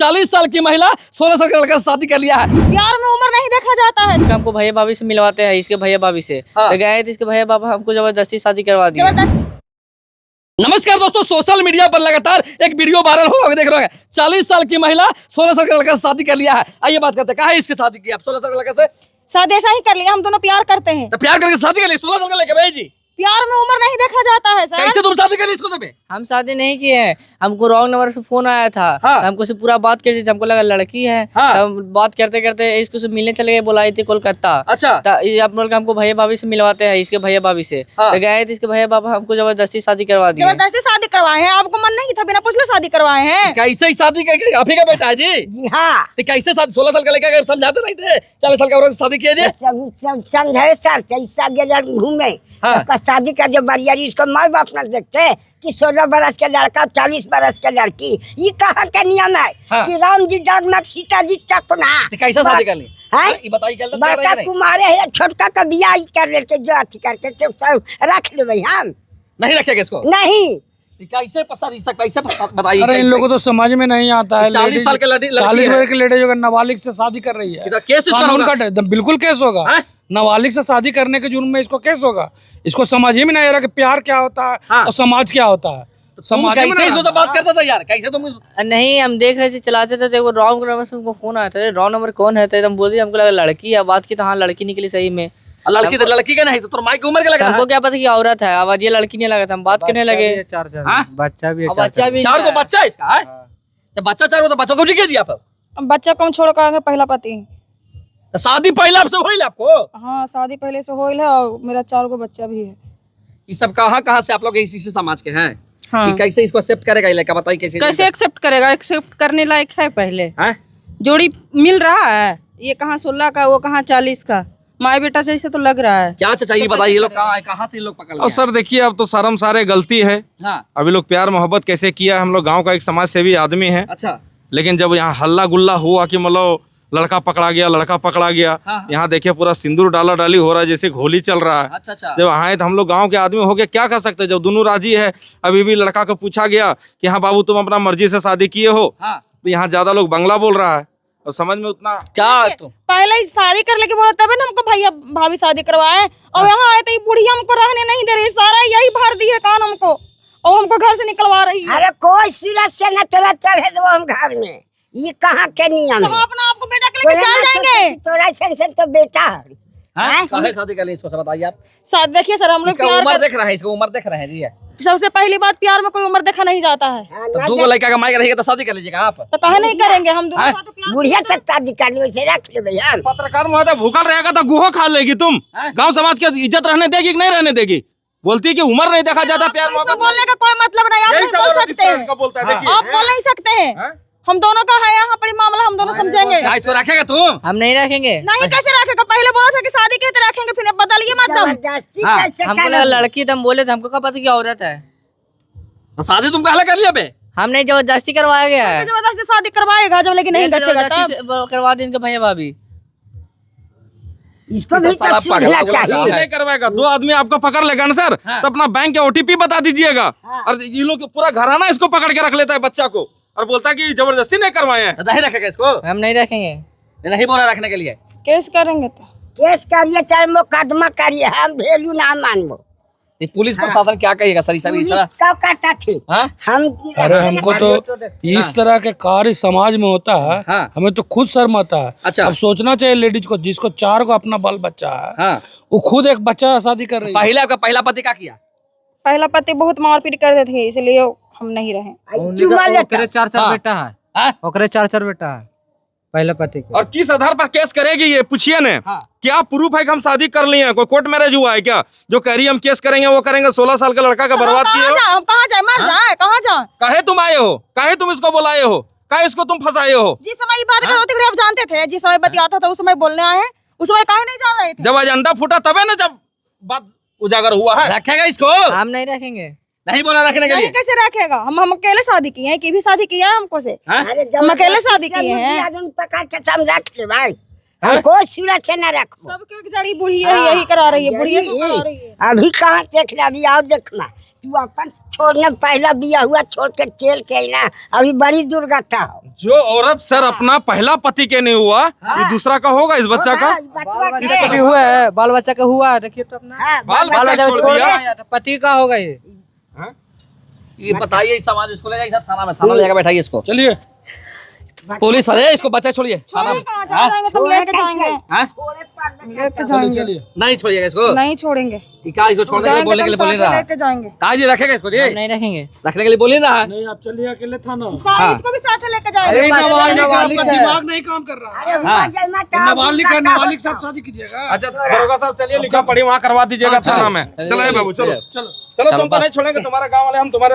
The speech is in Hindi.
40 साल की महिला 16 साल का लड़का से शादी कर लिया है। प्यार में उम्र नहीं देखा जाता है। इसका हमको भैया भाभी से मिलवाते हैं, इसके भैया भाभी से तो गए थे, इसके भैया बाबा हमको जबरदस्ती शादी करवा दी। नमस्कार दोस्तों, सोशल मीडिया पर लगातार एक वीडियो वायरल हो रहा है, देख रहे हैं 40 साल की महिला 16 साल का लड़का से शादी कर लिया है। आइए बात करते हैं, कहाँ है इसकी शादी की आप 16 साल का लड़का से? शादी ऐसा ही कर लिया, हम दोनों प्यार करते हैं। तो प्यार करके शादी कर ली 16 साल का लड़का भाई जी। प्यार में उम्र नहीं देखा जाता है सर। कैसे तुम शादी कर ली इसको? तुम्हें हम शादी नहीं किए हैं, हमको रॉन्ग नंबर से फोन आया था। हमको से पूरा बात कर रही थी, हमको लगा लड़की है। तब बात करते करते इसको से मिलने चले गए, बुलाई थी कोलकाता। अच्छा, आप लोग हमको भैया भाभी से मिलवाते हैं, इसके भैया भाभी से तो गए थे, इसके भैया बाबा हमको जबरदस्ती शादी करवा दी। जबरदस्ती शादी करवाए हैं? आपको मन नहीं था? बिना पूछले शादी करवाए हैं? कैसे ही शादी करके? आप ही का बेटा है जी? जी हाँ। तो कैसे शादी 16 साल का लड़का समझाते नहीं थे 40 साल का शादी किया जी? समझे सर, कैसा गया घूमे शादी का जो बरियारी इसको माँ बाप न देखते कि 16 बरस के लड़का 40 बरस के लड़की, ये कहाँ का नियम है कि राम जी डागमग सीता जी चकुना। कैसा शादी कर ली ये बताइए? बड़का कुमारे है, छोटका का बियाह कर लेके जो अथी करके रख ले भाई। हम नहीं रखेगा इसको? नहीं। कैसे पता नहीं सकता, कैसे बताइए? अरे इन लोगों को तो समझ में नहीं आता है। 40 साल के 40 वर्ष के लेडी जो नाबालिग से शादी कर रही है, केस कानून का बिल्कुल केस होगा। नाबालिग से शादी करने के जुर्म में इसको केस होगा। इसको समझ ही में नहीं आ रहा कि प्यार क्या होता है और समाज क्या होता है। समाज कैसे इसको तो बात करता था यार? कैसे तुम? नहीं, हम देख रहे थे, चलाते थे, देखो रॉन्ग नंबर से हमको फोन आया था। रॉन्ग नंबर कौन है? तो हम बोल दिए, हमको लगा लड़की है। बात की तो हाँ लड़की निकली सही में। लड़की तो लड़की का नहीं, तो तुम्हारी की उम्र के लगा। हमको क्या पता कि औरत है, आवाज ये लड़की नहीं लगा था। हम बात करने लगे। बच्चा भी चार को बच्चा है इसका है? तो बच्चा 4 तो बच्चों को जी कीजिए आप। बच्चा कौन छोड़ कर आएंगे? पहला पति। तो शादी पहले आपसे होइल आपको? हाँ, शादी पहले से होइल है और मेरा 4 गो बच्चा भी है। ये सब कहाँ से आप लोग इसी समाज के हैं? हाँ। कैसे इसको एक्सेप्ट करेगा ये लड़का? बताइए कैसे एक्सेप्ट करेगा? एक्सेप्ट करने लायक है? पहले जोड़ी मिल रहा है, ये कहाँ 16 का, वो कहाँ 40 का। माँ बेटा जैसे तो लग रहा है। क्या चाहिए बताइए? ये लोग कहाँ से लोग पकड़? और सर देखिए, अब तो शर्म सारे गलती है। अभी लोग प्यार मोहब्बत कैसे किया? हम लोग गांव का एक समाज सेवी आदमी है। अच्छा। लेकिन जब यहाँ हल्ला गुल्ला हुआ कि मतलब लड़का पकड़ा गया, यहाँ देखिए पूरा सिंदूर डाला डाली हो रहा है, जैसे होली चल रहा है। अच्छा। जब आए तो हम लोग गांव के आदमी हो गए, क्या कर सकते हैं? जब दोनों राजी है, अभी भी लड़का को पूछा गया कि हाँ बाबू तुम अपना मर्जी से शादी किए हो, तो यहाँ ज्यादा लोग बंगला बोल रहा है और समझ में उतना क्या। तो पहले ही शादी कर लेके बोला तब हमको भैया भाभी शादी करवाए, और यहाँ आए तो बुढ़िया हमको रहने नहीं दे रही। सारा यही भर दी है कान हमको, और हमको घर से निकलवा रही है। अरे कोई सूरत से न तेरा चढ़े दो हम घर में, ये कहाँ के नियम है? अपना आपको बेटा के लेके चल जाएंगे। तोरा सेंसन तो बेटा है। काहे शादी कर ली इसको बताइए आप? शादी देखिए सर, हम लोग प्यार उम्र देख रहे हैं, इसको उम्र देख रहे हैं जी। सबसे पहली बात, प्यार में कोई उम्र देखा नहीं जाता है। तो 2 लड़का का माइक रहेगा तो शादी कर लीजिएगा आप। तो कहे नहीं करेंगे? हम दोनों साथ प्यार बुढ़िया से शादी कर ली, वैसे रख ले भैया। पत्रकार महोदय भूखल रहेगा तो गुहो खा लेगी। तुम गांव समाज की इज्जत रहने देगी कि नहीं रहने देगी? बोलती कि उम्र नहीं देखा जाता प्यार मोहब्बत। बोलने का कोई मतलब नहीं, आप नहीं बोल सकते हैं। आप बोल नहीं सकते हैं। हम दोनों का है यहाँ पर मामला, हम दोनों समझेंगे। इसको रखेगा तू? हम नहीं रखेंगे। नहीं, कैसे रखेगा? पहले बोला था कि शादी के तो रखेंगे, फिर बदलिए मतलब। हमको लगा लड़की, तो हम बोले थे, हमको क्या पता कि औरत है। शादी तुम पहले कर लिया बे? हम नहीं, जबरदस्ती करवाया गया है। जबरदस्ती शादी करवाएगा जब, लेकिन नहीं बचेगा तब करवा दें इनके भैया भाभी। इसको भी तो सुनना चाहिए। नहीं करवाएगा, 2 आदमी आपको पकड़ लेगा ना सर, तो अपना बैंक के OTP बता दीजिएगा। और ये लोग पूरा घराना इसको पकड़ के रख लेता है बच्चा को, और बोलता है कि जबरदस्ती नहीं करवाए हैं। नहीं रखेगा इसको? हम नहीं रखेंगे। नहीं बोला रखने के लिए। केस करेंगे तो केस करिए, चाहे मुकदमा करिए, हम वैल्यू ना मानबो। पुलिस प्रशासन क्या कहेगा सर? क्या करता थी हम? अरे हमको तो इस तरह के कार्य समाज में होता है, हमें तो खुद शर्म आता है। अच्छा। अब सोचना चाहिए लेडीज को, जिसको 4 को अपना बाल बच्चा है, वो खुद एक बच्चा शादी कर रही है। पहले आपका पहला पति क्या किया? पहला पति बहुत मारपीट करते थे, इसलिए हम नहीं रहे। 4 बेटा है, ओकरे 4 बेटा है पहले पति के। और किस आधार पर केस करेगी ये पूछिए ने? क्या प्रूफ है कि हम शादी कर लिए हैं? कोई कोर्ट मैरिज हुआ है क्या जो कह रही हम केस करेंगे वो करेंगे? 16 साल का लड़का का बर्बाद किए हो। हम कहाँ जाए? मर जाए, कहाँ जाए? काहे तुम आए हो? काहे तुम इसको बुलाए हो? काहे इसको तुम फंसाए हो? जिस समय ये बात करते आप जानते थे, जिस समय बतियाता था उस समय बोलने आए हैं, उस समय काहे नहीं जान रहे थे? जब एजेंडा फूटा तबे ना, जब बात उजागर हुआ है। रखेगा इसको? हम नहीं रखेंगे। नहीं बोला रखने के लिए। कैसे रखेगा? हम अकेले शादी किए हैं, की भी शादी किया है हमको से। हम अकेले शादी किए हैं। पकड़ के रख ले भाई, हमको सूरत से न रखो। सबके जड़ी बुढ़िया यही करा रही है, बुढ़िया से करा रही है। अभी कहाँ देख ले, अभी आओ देखना तू अपन छोड़ने पहला बिया हुआ छोड़ के चल के ना अभी बड़ी दुर्गति हो। जो औरत सर अपना पहला पति के नहीं हुआ, ये दूसरा का होगा इस बच्चा का? किसका भी हुआ है, बाल बच्चा का हुआ है, देखिए तो अपना बाल बच्चा छोड़ दिया, तो पति का होगा ये। ये बताइए इस समाज इसको ले जाइए थाना में, थाना ले जाकर बैठाइए इसको। चलिए पुलिस वाले इसको बच्चा छोड़िए थाना में। कहाँ जा जाएंगे तुम लेके जाएंगे हाँ? लेके जाएंगे नहीं छोड़िएगा इसको। नहीं छोड़ेंगे कि क्या इसको छोड़ने के लिए बोलने के लिए बोल रहा है? लेके जाएंगे कहा जी रखेगा इसको जी? नहीं रखेंगे। रखने के लिए बोलिए ना। नहीं आप चलिए अकेले थाना। इसको भी साथ लेके जाएंगे। आपका दिमाग नहीं काम कर रहा है। नाबालिग साहब शादी कीजिएगा। अच्छा दरोगा साहब चलिए लिखा पढ़ी वहाँ करवा दीजिएगा थाना में। चलो बाबू चलो चलो, तुमको नहीं छोड़ेंगे, तुम्हारा गाँव वाले हम तुम्हारे